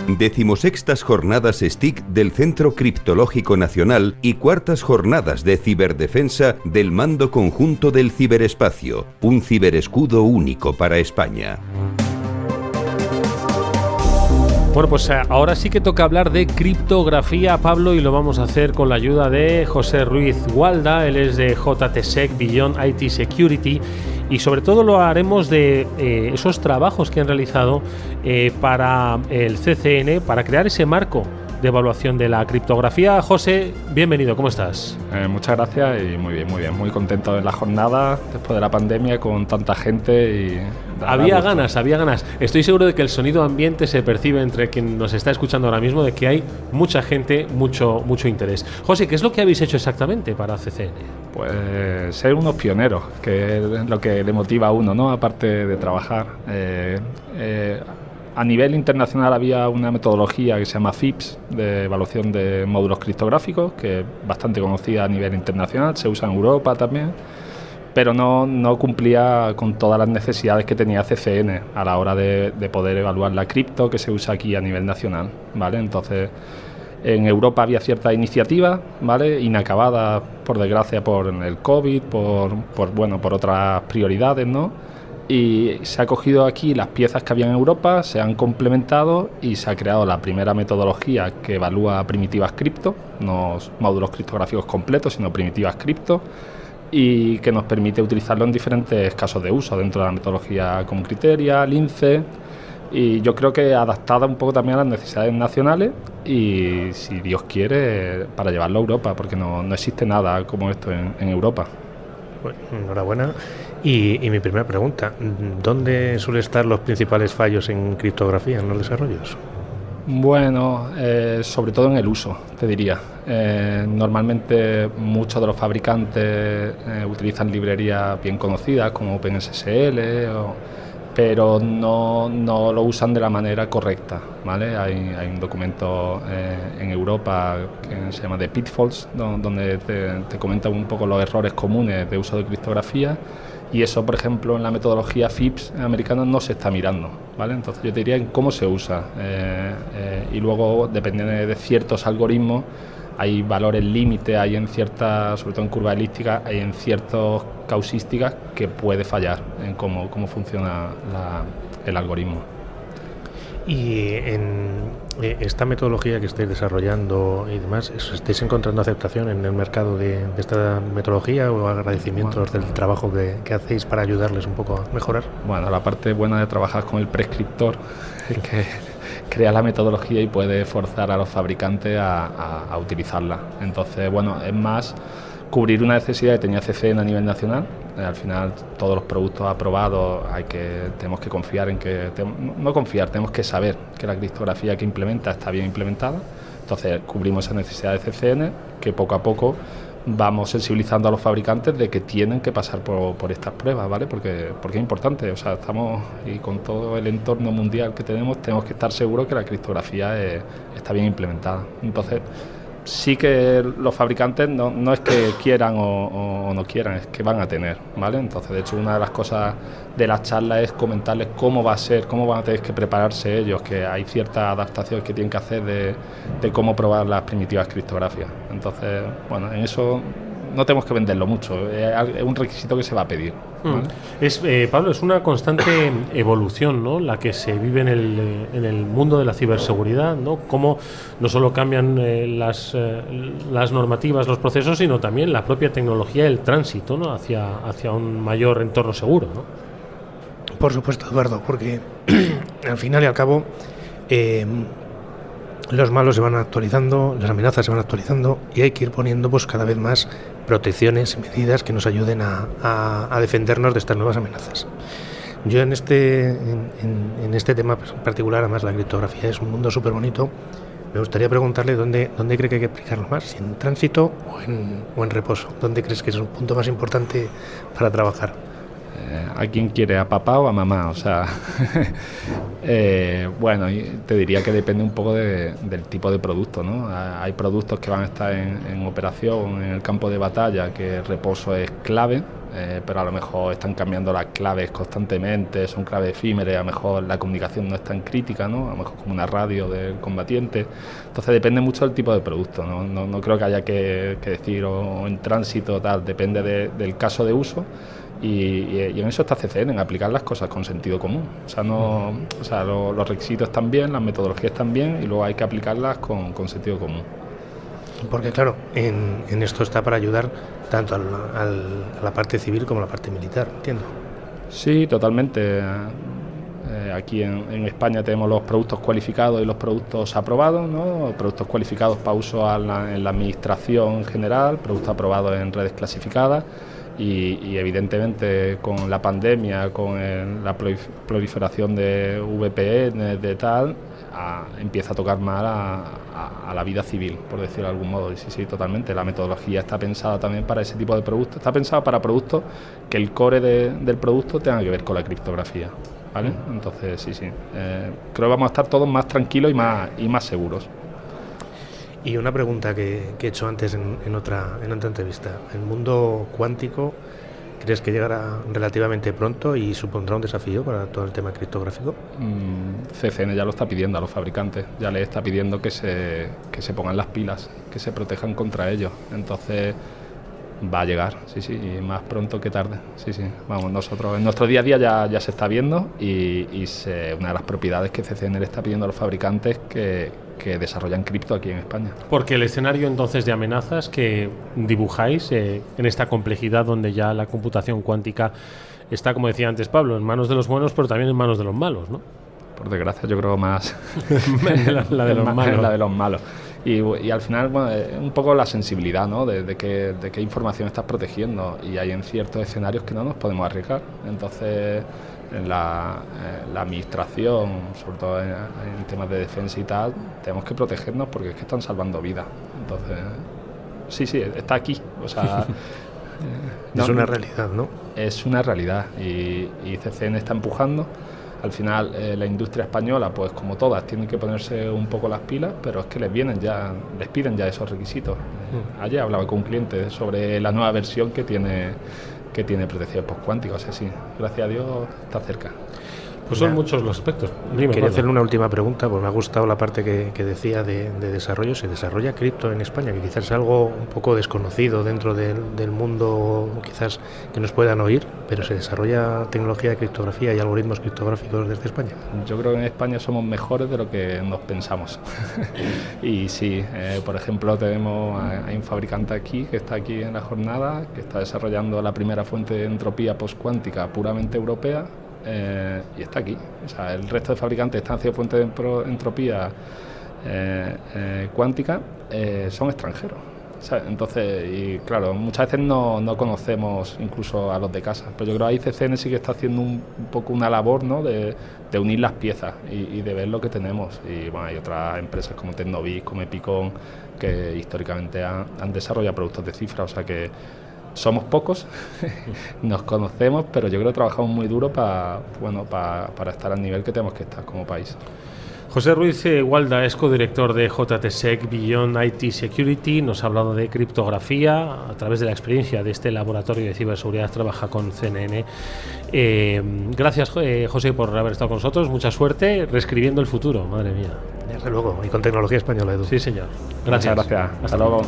16ª Jornadas STIC del Centro Criptológico Nacional y 4ª Jornadas de Ciberdefensa del Mando Conjunto del Ciberespacio, un ciberescudo único para España. Bueno, pues ahora sí que toca hablar de criptografía, Pablo, y lo vamos a hacer con la ayuda de José Ruiz Gualda. Él es de JTSec, Beyond IT Security, y sobre todo lo haremos de esos trabajos que han realizado para el CCN, para crear ese marco de evaluación de la criptografía. José, bienvenido, ¿cómo estás? Muchas gracias y muy bien, muy contento de la jornada después de la pandemia con tanta gente y... Había ganas. Estoy seguro de que el sonido ambiente se percibe entre quien nos está escuchando ahora mismo, de que hay mucha gente, mucho interés. José, ¿qué es lo que habéis hecho exactamente para CCN? Pues ser unos pioneros, que es lo que le motiva a uno, ¿no? Aparte de trabajar. A nivel internacional había una metodología que se llama FIPS, de evaluación de módulos criptográficos, que es bastante conocida a nivel internacional, se usa en Europa también, pero no cumplía con todas las necesidades que tenía CCN a la hora de poder evaluar la cripto que se usa aquí a nivel nacional, ¿vale? Entonces, en Europa había ciertas iniciativas, ¿vale?, inacabadas, por desgracia, por el COVID, por otras prioridades, ¿no? Y se ha cogido aquí las piezas que había en Europa, se han complementado y se ha creado la primera metodología que evalúa primitivas cripto, no módulos criptográficos completos, sino primitivas cripto, y que nos permite utilizarlo en diferentes casos de uso dentro de la metodología como Criteria, Lince, y yo creo que adaptada un poco también a las necesidades nacionales y, si Dios quiere, para llevarlo a Europa, porque no existe nada como esto en Europa. Bueno, enhorabuena. Y mi primera pregunta, ¿dónde suelen estar los principales fallos en criptografía en los desarrollos? Bueno, sobre todo en el uso, te diría. Normalmente muchos de los fabricantes utilizan librerías bien conocidas como OpenSSL, pero no lo usan de la manera correcta, ¿vale? Hay un documento en Europa que se llama The Pitfalls, donde te comenta un poco los errores comunes de uso de criptografía, y eso, por ejemplo, en la metodología FIPS americana no se está mirando, ¿vale? Entonces yo te diría en cómo se usa, y luego, dependiendo de ciertos algoritmos, hay valores límite, hay en ciertas, sobre todo en curva elíptica, hay en ciertas causísticas que puede fallar en cómo funciona el algoritmo. Y en esta metodología que estáis desarrollando y demás, ¿estáis encontrando aceptación en el mercado de esta metodología o agradecimientos del trabajo que hacéis para ayudarles un poco a mejorar? Bueno, la parte buena de trabajar con el prescriptor es que crea la metodología y puede forzar a los fabricantes a utilizarla. Entonces, bueno, es más cubrir una necesidad que tenía CCN a nivel nacional. Al final, todos los productos aprobados tenemos que confiar en que... tenemos que saber que la criptografía que implementa está bien implementada. Entonces, cubrimos esa necesidad de CCN, que poco a poco vamos sensibilizando a los fabricantes de que tienen que pasar por estas pruebas, ¿vale? Porque es importante, o sea, estamos, y con todo el entorno mundial que tenemos que estar seguros que la criptografía está bien implementada. Entonces, sí que los fabricantes no es que quieran o no quieran, es que van a tener, ¿vale? Entonces, de hecho, una de las cosas de la charla es comentarles cómo va a ser, cómo van a tener que prepararse ellos, que hay ciertas adaptaciones que tienen que hacer de cómo probar las primitivas criptografías. Entonces, bueno, en eso no tenemos que venderlo mucho, es un requisito que se va a pedir, ¿vale? Pablo, es una constante evolución, ¿no?, la que se vive en el mundo de la ciberseguridad, ¿no? Cómo no solo cambian las normativas, los procesos, sino también la propia tecnología, el tránsito, ¿no?, hacia un mayor entorno seguro, ¿no? Por supuesto, Eduardo, porque al final y al cabo los malos se van actualizando, las amenazas se van actualizando y hay que ir poniendo pues cada vez más protecciones y medidas que nos ayuden a defendernos de estas nuevas amenazas. Yo en este tema en particular, además la criptografía es un mundo súper bonito, me gustaría preguntarle dónde cree que hay que aplicarlo más, si en tránsito o en reposo. ¿Dónde crees que es un punto más importante para trabajar? ¿A quién quiere? ¿A papá o a mamá? O sea, bueno, te diría que depende un poco del tipo de producto, ¿no? Hay productos que van a estar en operación, en el campo de batalla, que el reposo es clave. pero a lo mejor están cambiando las claves constantemente, son claves efímeras, a lo mejor la comunicación no es tan crítica, ¿no? A lo mejor como una radio del combatiente. Entonces depende mucho del tipo de producto, no creo que haya que decir o en tránsito tal, depende del caso de uso. Y en eso está CCN, en aplicar las cosas con sentido común. Los requisitos están bien, las metodologías están bien y luego hay que aplicarlas con sentido común. Porque claro, en esto está para ayudar tanto a la parte civil como a la parte militar, entiendo. Sí, totalmente. Aquí en España tenemos los productos cualificados y los productos aprobados, ¿no? Productos cualificados para uso en la administración en general, productos aprobados en redes clasificadas. Y evidentemente con la pandemia, con la proliferación de VPN, de tal, empieza a tocar mal a la vida civil, por decirlo de algún modo. Y sí, totalmente. La metodología está pensada también para ese tipo de productos. Está pensada para productos que el core del producto tenga que ver con la criptografía, ¿vale? Entonces, sí. Creo que vamos a estar todos más tranquilos y más seguros. Y una pregunta que he hecho antes en otra entrevista. ¿El mundo cuántico crees que llegará relativamente pronto y supondrá un desafío para todo el tema criptográfico? CCN ya lo está pidiendo a los fabricantes, ya les está pidiendo que se pongan las pilas, que se protejan contra ellos. Entonces va a llegar, sí, y más pronto que tarde. Sí. Vamos, nosotros en nuestro día a día ya se está viendo y una de las propiedades que CCN le está pidiendo a los fabricantes que desarrollan cripto aquí en España. Porque el escenario entonces de amenazas que dibujáis en esta complejidad donde ya la computación cuántica está, como decía antes Pablo, en manos de los buenos, pero también en manos de los malos, ¿no? Por desgracia, yo creo más la de los malos. La de los malos. Y al final, bueno, un poco la sensibilidad, ¿no? de qué información estás protegiendo, y hay en ciertos escenarios que no nos podemos arriesgar. Entonces, en la administración, sobre todo en temas de defensa y tal, tenemos que protegernos porque es que están salvando vidas. Entonces, sí, está aquí. O sea, es una realidad, ¿no? Es una realidad y CCN está empujando. Al final, la industria española, pues como todas, tiene que ponerse un poco las pilas, pero es que les piden ya esos requisitos. Ayer hablaba con un cliente sobre la nueva versión que tiene protección postcuántica, o sea, sí, gracias a Dios está cerca. Pues son muchos los aspectos. Quería hacerle una última pregunta, pues me ha gustado la parte que decía de desarrollo. ¿Se desarrolla cripto en España? Que quizás es algo un poco desconocido dentro del mundo, quizás que nos puedan oír, pero ¿se desarrolla tecnología de criptografía y algoritmos criptográficos desde España? Yo creo que en España somos mejores de lo que nos pensamos. Y sí, por ejemplo, hay un fabricante aquí, que está aquí en la jornada, que está desarrollando la primera fuente de entropía postcuántica puramente europea. Y está aquí. O sea, el resto de fabricantes están haciendo fuentes de entropía cuántica, son extranjeros. ¿Sabes? Entonces, y claro, muchas veces no conocemos incluso a los de casa, pero yo creo que ahí CCN sí que está haciendo un poco una labor, ¿no? de unir las piezas y de ver lo que tenemos. Y bueno, hay otras empresas como Tecnovis, como Epicon, que históricamente han desarrollado productos de cifra, o sea que somos pocos, nos conocemos, pero yo creo que trabajamos muy duro para estar al nivel que tenemos que estar como país. José Ruiz Gualda es codirector de JTSEC Beyond IT Security. Nos ha hablado de criptografía a través de la experiencia de este laboratorio de ciberseguridad. Trabaja con CNN. Gracias, José, por haber estado con nosotros. Mucha suerte reescribiendo el futuro. Madre mía. Desde luego. Y con tecnología española, Edu. Sí, señor. Gracias. Muchas gracias. Hasta luego.